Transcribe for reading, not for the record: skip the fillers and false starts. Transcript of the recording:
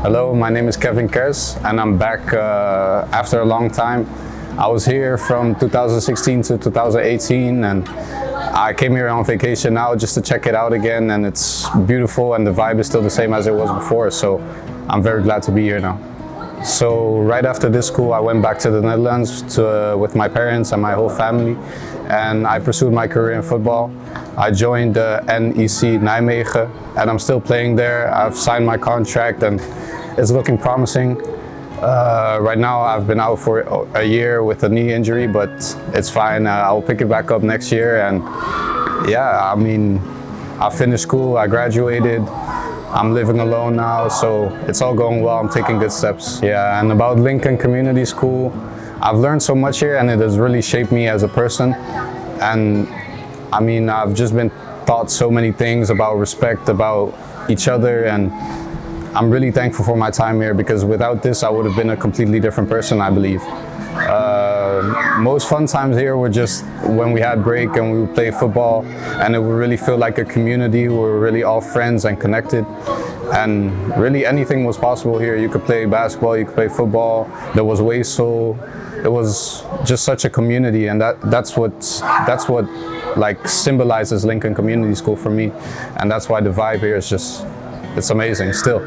Hello, my name is Kevin Kers and I'm back after a long time. I was here from 2016 to 2018 and I came here on vacation now just to check it out again, and it's beautiful and the vibe is still the same as it was before, so I'm very glad to be here now. So right after this school I went back to the Netherlands with my parents and my whole family, and I pursued my career in football. I joined NEC Nijmegen and I'm still playing there. I've signed my contract and it's looking promising. Right now I've been out for a year with a knee injury, but it's fine. I'll pick it back up next year, and yeah, I mean, I finished school, I graduated, I'm living alone now, so it's all going well. I'm taking good steps. Yeah, and about Lincoln Community School, I've learned so much here and it has really shaped me as a person. And I mean, I've just been taught so many things about respect, about each other, and I'm really thankful for my time here, because without this I would have been a completely different person, I believe. Most fun times here were just when we had break and we would play football, and it would really feel like a community. We were really all friends and connected, and really anything was possible here. You could play basketball, you could play football, there was WAISAL. It was just such a community, and that's what like symbolizes Lincoln Community School for me, and that's why the vibe here is just, it's amazing still.